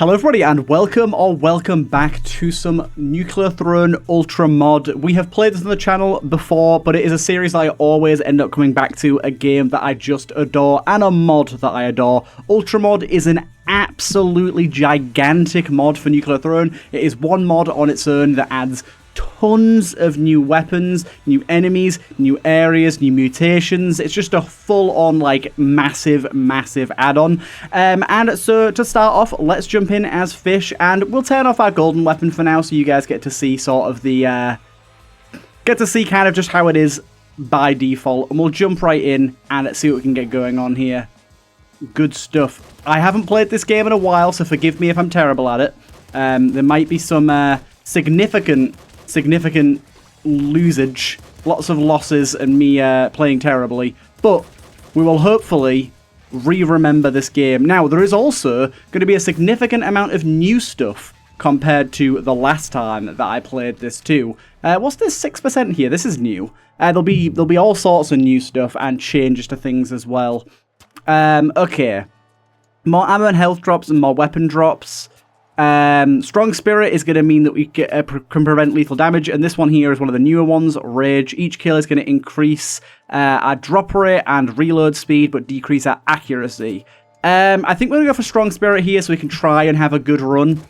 Hello everybody and welcome back to some Nuclear Throne Ultra mod. We have played this on the channel before, but it is a series that I always end up coming back to, a game that I just adore and a mod that I adore. Ultra mod is an absolutely gigantic mod for Nuclear Throne. It is one mod on its own that adds tons of new weapons, new enemies, new areas, new mutations. It's just a full-on, like, massive add-on. And so, to start off, let's jump in as Fish, and we'll turn off our golden weapon for now, so you guys get to see sort of the, get to see kind of just how it is by default, and we'll jump right in and see what we can get going on here. Good stuff. I haven't played this game in a while, so forgive me if I'm terrible at it. There might be some, significant losage, lots of losses and me playing terribly, but we will hopefully remember this game. Now, there is also going to be a significant amount of new stuff compared to the last time that I played this too. What's this 6% here? This is new. There'll be all sorts of new stuff and changes to things as well. Okay. More ammo and health drops and more weapon drops. Strong Spirit is going to mean that we can prevent lethal damage, and this one here is one of the newer ones, Rage. Each kill is going to increase our drop rate and reload speed, but decrease our accuracy. I think we're going to go for Strong Spirit here so we can try and have a good run.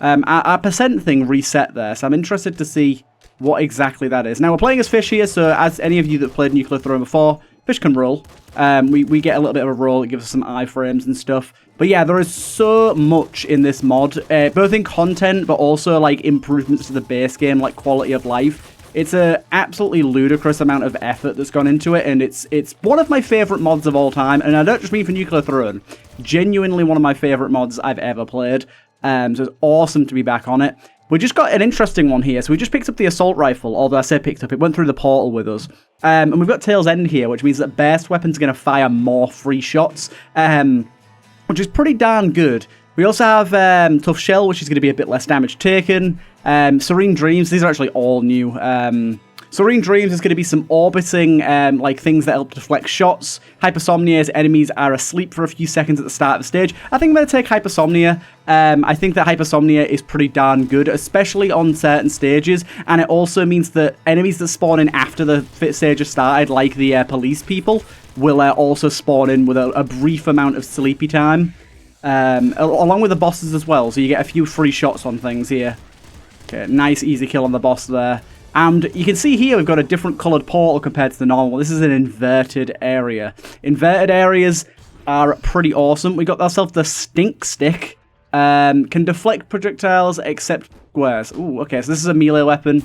Our percent thing reset there, so I'm interested to see what exactly that is. Now, we're playing as Fish here, so as any of you that have played Nuclear Throne before, Fish can roll. We get a little bit of a roll, it gives us some iframes and stuff. But yeah, there is so much in this mod, both in content, but also like improvements to the base game, like quality of life. It's an absolutely ludicrous amount of effort that's gone into it, and it's one of my favourite mods of all time, and I don't just mean for Nuclear Throne. Genuinely one of my favourite mods I've ever played, so it's awesome to be back on it. We just got an interesting one here, so we just picked up the assault rifle, although I say picked up, it went through the portal with us. And we've got Tail's End here, which means that burst weapons are going to fire more free shots, which is pretty darn good. We also have Tough Shell, which is going to be a bit less damage taken. Serene Dreams, these are actually all new. Serene Dreams is going to be some orbiting like things that help deflect shots. Hypersomnia is enemies are asleep for a few seconds at the start of the stage. I think I'm going to take Hypersomnia. I think that Hypersomnia is pretty darn good, especially on certain stages. And it also means that enemies that spawn in after the stage has started, like the police people, will also spawn in with a brief amount of sleepy time. Along with the bosses as well, so you get a few free shots on things here. Okay, nice easy kill on the boss there. And you can see here we've got a different coloured portal compared to the normal. This is an inverted area. Inverted areas are pretty awesome. We got ourselves the Stink Stick. Can deflect projectiles except squares. Ooh, okay, so this is a melee weapon.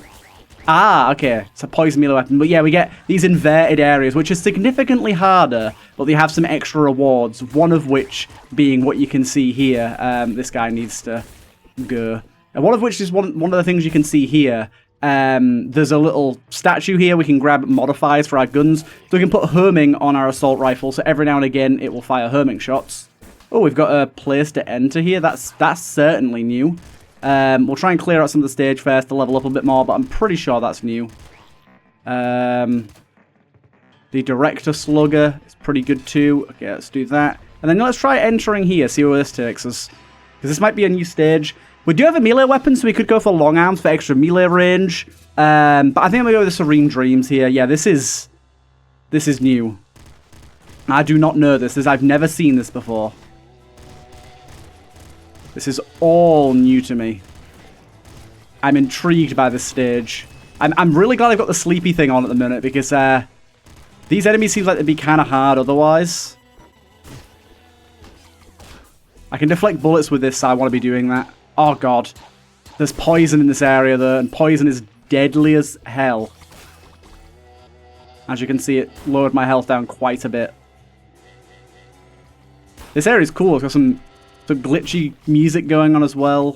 Ah, okay, it's a poison melee weapon. But yeah, we get these inverted areas, which are significantly harder, but they have some extra rewards, one of which being what you can see here. This guy needs to go. And one of which is one of the things you can see here. There's a little statue here. We can grab modifiers for our guns. So we can put homing on our assault rifle, so every now and again it will fire homing shots. Oh, we've got a place to enter here. That's certainly new. We'll try and clear out some of the stage first to level up a bit more, but I'm pretty sure that's new. The Director Slugger is pretty good too. Okay, let's do that. And then let's try entering here, see where this takes us. Because this might be a new stage. We do have a melee weapon, so we could go for long arms for extra melee range. But I think I'm going to go with the Serene Dreams here. Yeah, this is new. I do not know this. I've never seen this before. This is all new to me. I'm intrigued by this stage. I'm really glad I've got the sleepy thing on at the minute, because these enemies seem like they'd be kind of hard otherwise. I can deflect bullets with this, so I want to be doing that. Oh god. There's poison in this area though, and poison is deadly as hell. As you can see, it lowered my health down quite a bit. This area is cool. It's got some glitchy music going on as well.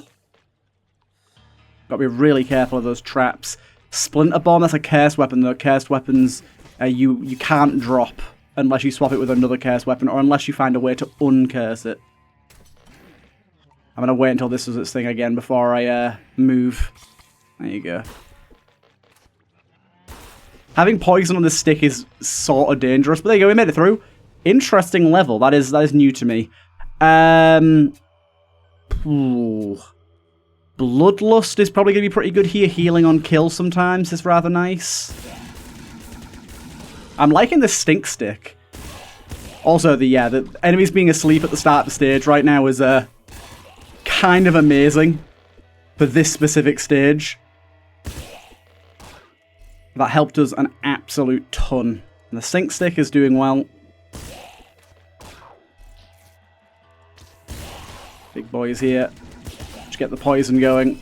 Got to be really careful of those traps. Splinter Bomb, that's a cursed weapon though. Cursed weapons you can't drop unless you swap it with another cursed weapon, or unless you find a way to uncurse it. I'm going to wait until this does its thing again before I move. There you go. Having poison on this stick is sort of dangerous, but there you go, we made it through. Interesting level. That is new to me. Ooh. Bloodlust is probably going to be pretty good here. Healing on kill sometimes is rather nice. I'm liking the stink stick. Also, the enemies being asleep at the start of the stage right now is kind of amazing for this specific stage. That helped us an absolute ton. And the stink stick is doing well. Big boys here. Just get the poison going.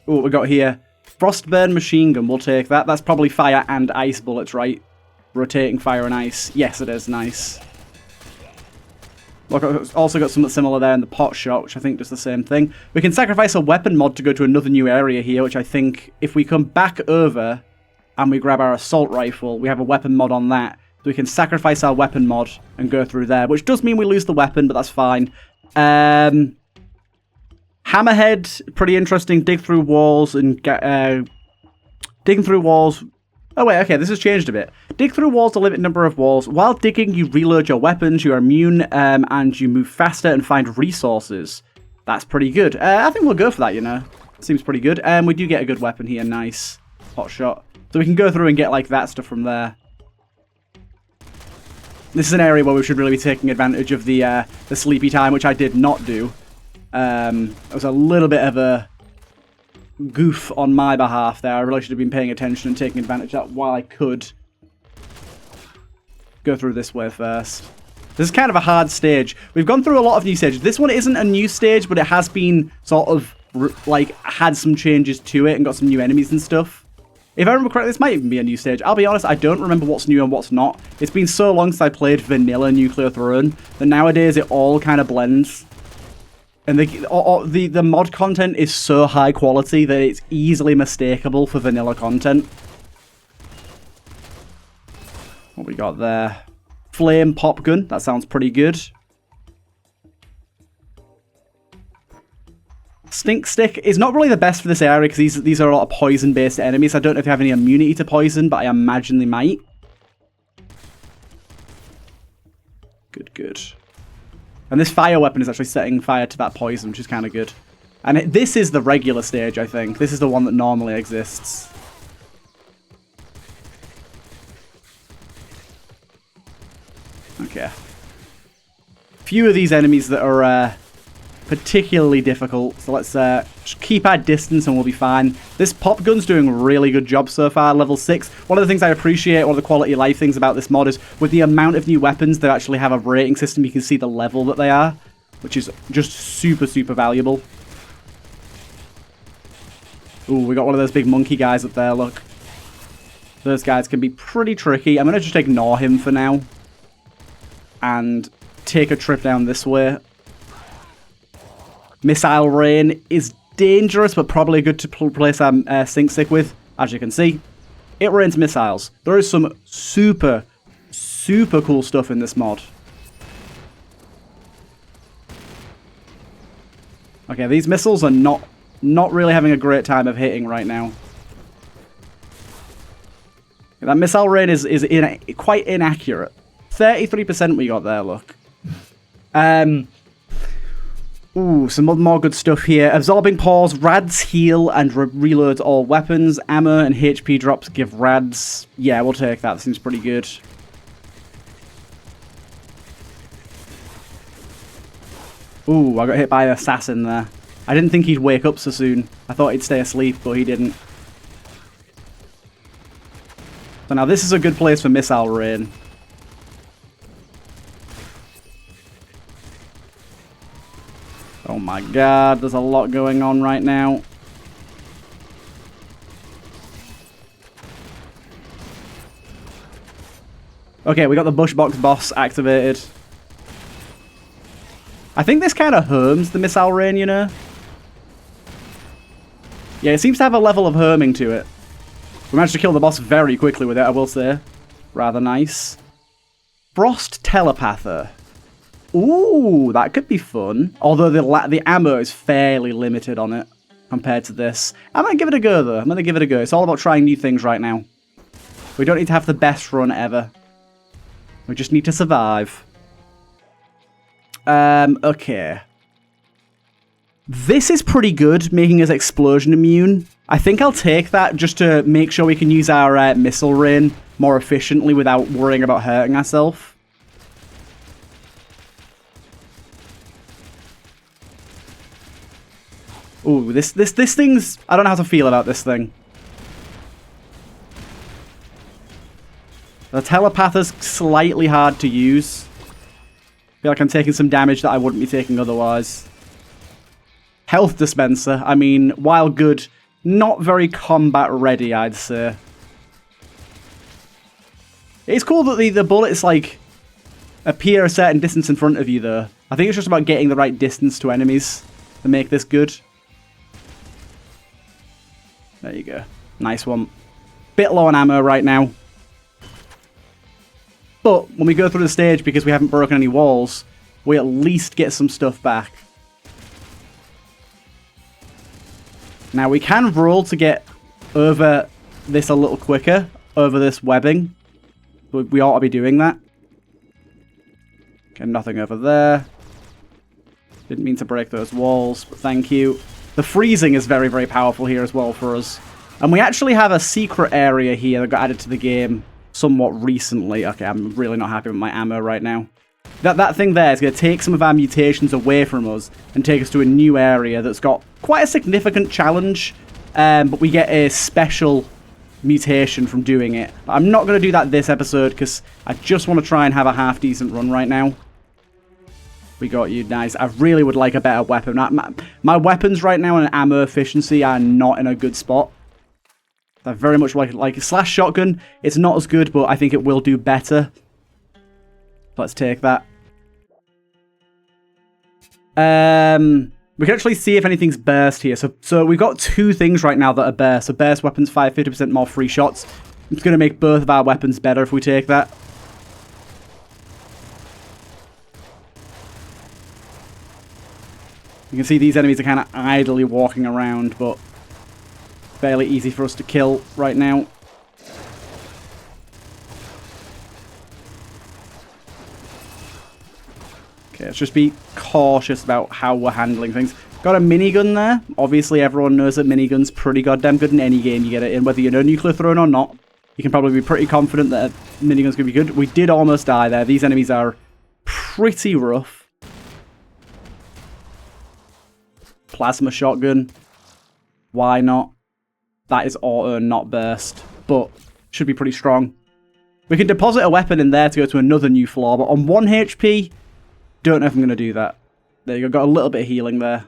Ooh, what we got here? Frostburn machine gun. We'll take that. That's probably fire and ice bullets, right? Rotating fire and ice. Yes, it is. Nice. Look, I've also got something similar there in the pot shot, which I think does the same thing. We can sacrifice a weapon mod to go to another new area here, which I think if we come back over and we grab our assault rifle, we have a weapon mod on that. So we can sacrifice our weapon mod and go through there, which does mean we lose the weapon, but that's fine. Hammerhead, pretty interesting. Dig through walls and digging through walls. Oh wait, okay, this has changed a bit. Dig through walls, a limited number of walls. While digging, you reload your weapons, you are immune, and you move faster and find resources. That's pretty good. I think we'll go for that, you know. Seems pretty good. We do get a good weapon here, nice. Hot shot. So we can go through and get, like, that stuff from there. This is an area where we should really be taking advantage of the sleepy time, which I did not do. It was a little bit of a goof on my behalf there. I really should have been paying attention and taking advantage of that while I could. Go through this way first. This is kind of a hard stage. We've gone through a lot of new stages. This one isn't a new stage, but it has been sort of, like, had some changes to it and got some new enemies and stuff. If I remember correctly, this might even be a new stage. I'll be honest, I don't remember what's new and what's not. It's been so long since I played vanilla Nuclear Throne that nowadays it all kind of blends. And the mod content is so high quality that it's easily mistakable for vanilla content. What we got there? Flame pop gun. That sounds pretty good. Stink stick is not really the best for this area because these are a lot of poison-based enemies. I don't know if they have any immunity to poison, but I imagine they might. Good, good. And this fire weapon is actually setting fire to that poison, which is kind of good. And this is the regular stage, I think. This is the one that normally exists. Okay. Few of these enemies that are particularly difficult. So let's just keep our distance and we'll be fine. This pop gun's doing a really good job so far, level 6. One of the things I appreciate, one of the quality of life things about this mod is with the amount of new weapons that actually have a rating system, you can see the level that they are, which is just super, super valuable. Ooh, we got one of those big monkey guys up there, look. Those guys can be pretty tricky. I'm going to just ignore him for now and take a trip down this way. Missile rain is dangerous, but probably good to place our stink stick with. As you can see, it rains missiles. There is some super, super cool stuff in this mod. Okay, these missiles are not really having a great time of hitting right now. That missile rain is quite inaccurate. 33% we got there, look. Ooh, some more good stuff here. Absorbing Paws, Rads heal and reloads all weapons. Ammo and HP drops give Rads. Yeah, we'll take that. That seems pretty good. Ooh, I got hit by an assassin there. I didn't think he'd wake up so soon. I thought he'd stay asleep, but he didn't. So now this is a good place for missile rain. Oh my god, there's a lot going on right now. Okay, we got the Bushbox boss activated. I think this kind of harms the missile rain, you know? Yeah, it seems to have a level of harming to it. We managed to kill the boss very quickly with it, I will say. Rather nice. Frost Telepather. Ooh, that could be fun. Although the ammo is fairly limited on it compared to this. I'm going to give it a go, though. I'm going to give it a go. It's all about trying new things right now. We don't need to have the best run ever. We just need to survive. Okay. This is pretty good, making us explosion immune. I think I'll take that just to make sure we can use our missile rain more efficiently without worrying about hurting ourselves. Ooh, this thing's... I don't know how to feel about this thing. The telepath is slightly hard to use. I feel like I'm taking some damage that I wouldn't be taking otherwise. Health dispenser. I mean, while good, not very combat ready, I'd say. It's cool that the bullets, like, appear a certain distance in front of you, though. I think it's just about getting the right distance to enemies to make this good. There you go. Nice one. Bit low on ammo right now. But when we go through the stage, because we haven't broken any walls, we at least get some stuff back. Now, we can roll to get over this a little quicker, over this webbing. We ought to be doing that. Okay, nothing over there. Didn't mean to break those walls, but thank you. The freezing is very, very powerful here as well for us. And we actually have a secret area here that got added to the game somewhat recently. Okay, I'm really not happy with my ammo right now. That thing there is going to take some of our mutations away from us and take us to a new area that's got quite a significant challenge, but we get a special mutation from doing it. I'm not going to do that this episode because I just want to try and have a half-decent run right now. We got you, nice. I really would like a better weapon. My weapons right now and ammo efficiency are not in a good spot. I very much like a slash shotgun. It's not as good, but I think it will do better. Let's take that. We can actually see if anything's burst here. So we've got two things right now that are burst. So burst weapons, 50% more free shots. It's going to make both of our weapons better if we take that. You can see these enemies are kind of idly walking around, but fairly easy for us to kill right now. Okay, let's just be cautious about how we're handling things. Got a minigun there. Obviously, everyone knows that minigun's pretty goddamn good in any game you get it in, whether you know nuclear throwing or not. You can probably be pretty confident that a minigun's going to be good. We did almost die there. These enemies are pretty rough. Plasma shotgun. Why not? That is auto, not burst, but should be pretty strong. We can deposit a weapon in there to go to another new floor, but on 1 HP, don't know if I'm going to do that. There you go, got a little bit of healing there.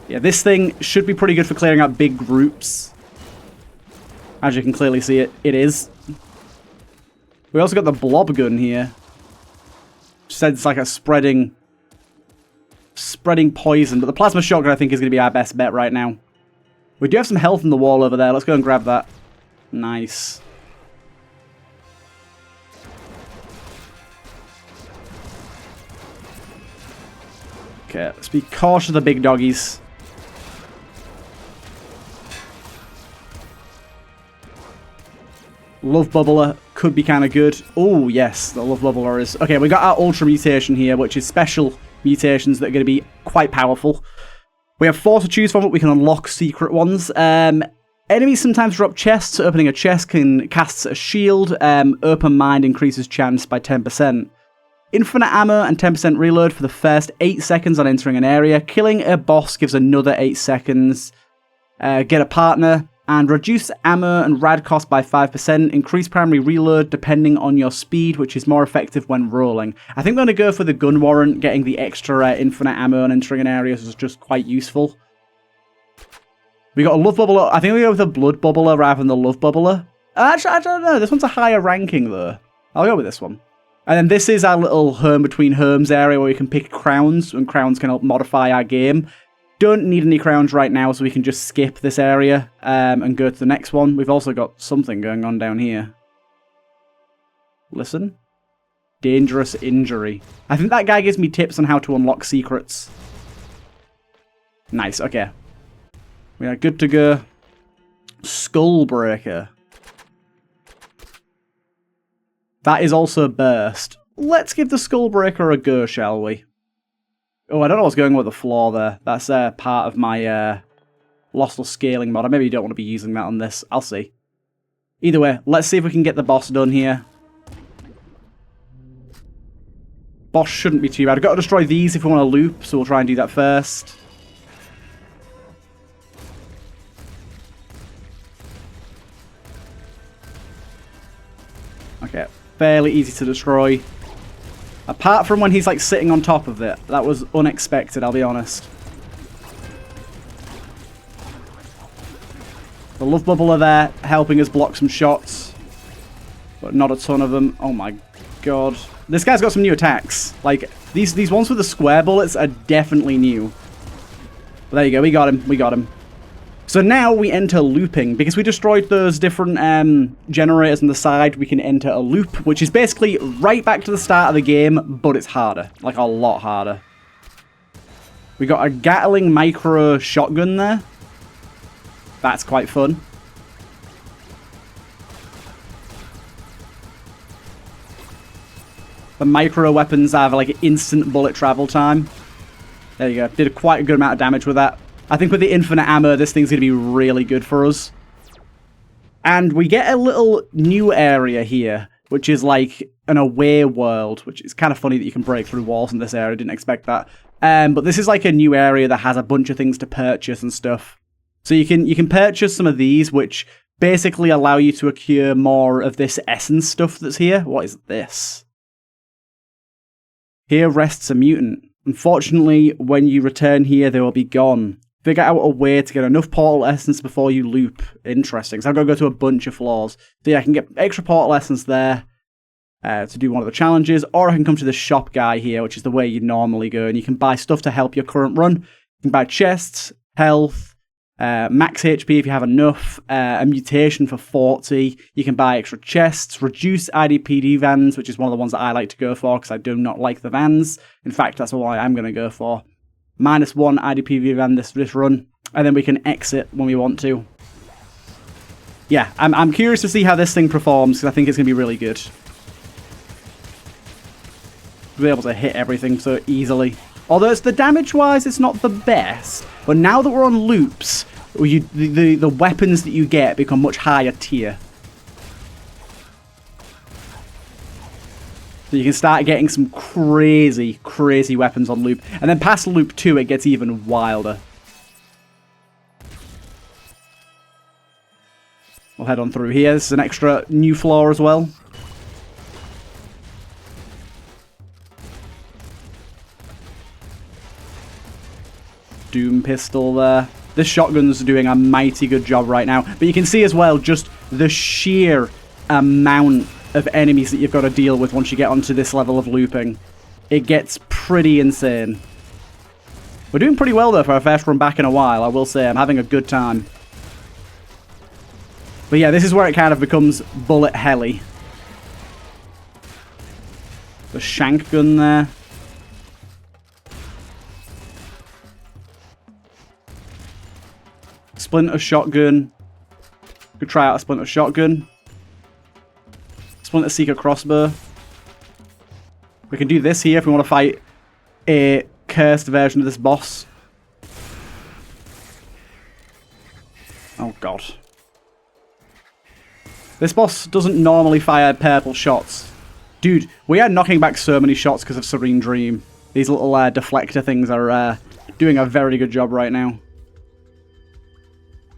Yeah, this thing should be pretty good for clearing out big groups. As you can clearly see, it is. We also got the blob gun here. Which said it's like a spreading poison, but the plasma shotgun I think is going to be our best bet right now. We do have some health in the wall over there. Let's go and grab that. Nice. Okay, let's be cautious of the big doggies. Love Bubbler could be kind of good. Oh, yes, the Love Bubbler is... Okay, we got our Ultra Mutation here, which is special mutations that are going to be quite powerful. We have 4 to choose from, but we can unlock secret ones. Enemies sometimes drop chests. Opening a chest can cast a shield. Open Mind increases chance by 10%. Infinite ammo and 10% reload for the first 8 seconds on entering an area. Killing a boss gives another 8 seconds. Get a partner. And reduce ammo and rad cost by 5%. Increase primary reload depending on your speed, which is more effective when rolling. I think we're going to go for the gun warrant. Getting the extra infinite ammo and entering an area is just quite useful. We got a Love Bubbler. I think we go with a Blood Bubbler rather than the Love Bubbler. Actually, I don't know. This one's a higher ranking, though. I'll go with this one. And then this is our little home between homes area where we can pick crowns, and crowns can help modify our game. Don't need any crowns right now, so we can just skip this area and go to the next one. We've also got something going on down here. Listen. Dangerous injury. I think that guy gives me tips on how to unlock secrets. Nice, okay. We are good to go. Skull Breaker. That is also burst. Let's give the Skull Breaker a go, shall we? Oh, I don't know what's going on with the floor there. That's part of my lost or scaling mod. I maybe don't want to be using that on this. I'll see. Either way, let's see if we can get the boss done here. Boss shouldn't be too bad. I've got to destroy these if we want to loop, so we'll try and do that first. Okay, fairly easy to destroy. Apart from when he's like sitting on top of it. That was unexpected, I'll be honest. The love bubble are there, helping us block some shots. But not a ton of them. Oh my god. This guy's got some new attacks. Like, these ones with the square bullets are definitely new. But there you go, we got him, we got him. So now we enter looping. Because we destroyed those different generators on the side, we can enter a loop, which is basically right back to the start of the game, but it's harder. Like, a lot harder. We got a Gatling micro shotgun there. That's quite fun. The micro weapons have like instant bullet travel time. There you go. Did quite a good amount of damage with that. I think with the infinite ammo, this thing's going to be really good for us. And we get a little new area here, which is like an away world, which is kind of funny that you can break through walls in this area. Didn't expect that. But this is like a new area that has a bunch of things to purchase and stuff. So you can purchase some of these, which basically allow you to acquire more of this essence stuff that's here. What is this? Here rests a mutant. Unfortunately, when you return here, they will be gone. Figure out a way to get enough portal essence before you loop. Interesting. So I've got to go to a bunch of floors. So yeah, I can get extra portal essence there to do one of the challenges, or I can come to the shop guy here, which is the way you normally go, and you can buy stuff to help your current run. You can buy chests, health, max HP if you have enough, a mutation for 40. You can buy extra chests, reduce IDPD vans, which is one of the ones that I like to go for because I do not like the vans. In fact, that's what I'm going to go for. -1 IDPD van this run, and then we can exit when we want to. Yeah, I'm curious to see how this thing performs because I think it's going to be really good. We'll be able to hit everything so easily. Although it's the damage-wise, it's not the best. But now that we're on loops, the weapons that you get become much higher tier. So you can start getting some crazy, crazy weapons on loop. And then past loop 2, it gets even wilder. We'll head on through here. This is an extra new floor as well. Doom pistol there. This shotgun's doing a mighty good job right now. But you can see as well just the sheer amount of enemies that you've got to deal with once you get onto this level of looping. It gets pretty insane. We're doing pretty well though for our first run back in a while, I will say. I'm having a good time. But yeah, this is where it kind of becomes bullet helly. The shank gun there. Splinter shotgun. Could try out a splinter shotgun. Splinter seeker crossbow. We can do this here if we want to fight a cursed version of this boss. Oh god. This boss doesn't normally fire purple shots. Dude, we are knocking back so many shots because of Serene Dream. These little deflector things are doing a very good job right now.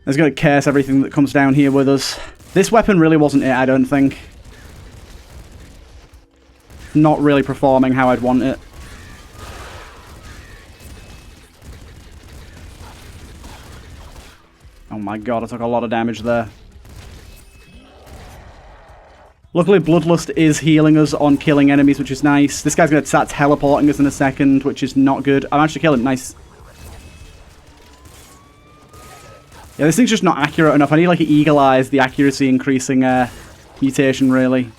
It's going to curse everything that comes down here with us. This weapon really wasn't it, I don't think. Not really performing how I'd want it. Oh my god, I took a lot of damage there. Luckily, Bloodlust is healing us on killing enemies, which is nice. This guy's going to start teleporting us in a second, which is not good. I managed to kill him. Nice. Yeah, this thing's just not accurate enough. I need, like, an Eagle Eyes, the accuracy increasing mutation, really.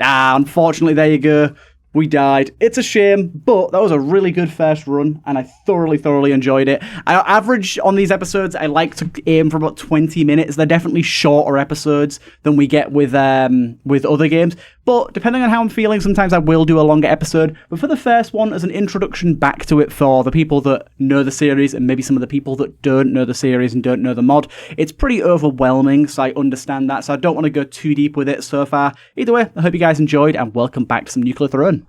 Ah, unfortunately, there you go. We died. It's a shame, but that was a really good first run, and I thoroughly enjoyed it. I average on these episodes, I like to aim for about 20 minutes. They're definitely shorter episodes than we get with other games, But depending on how I'm feeling, sometimes I will do a longer episode. But for the first one, as an introduction back to it for the people that know the series and maybe some of the people that don't know the series and don't know the mod, it's pretty overwhelming, so I understand that. So I don't want to go too deep with it so far. Either way, I hope you guys enjoyed, and welcome back to some Nuclear Throne.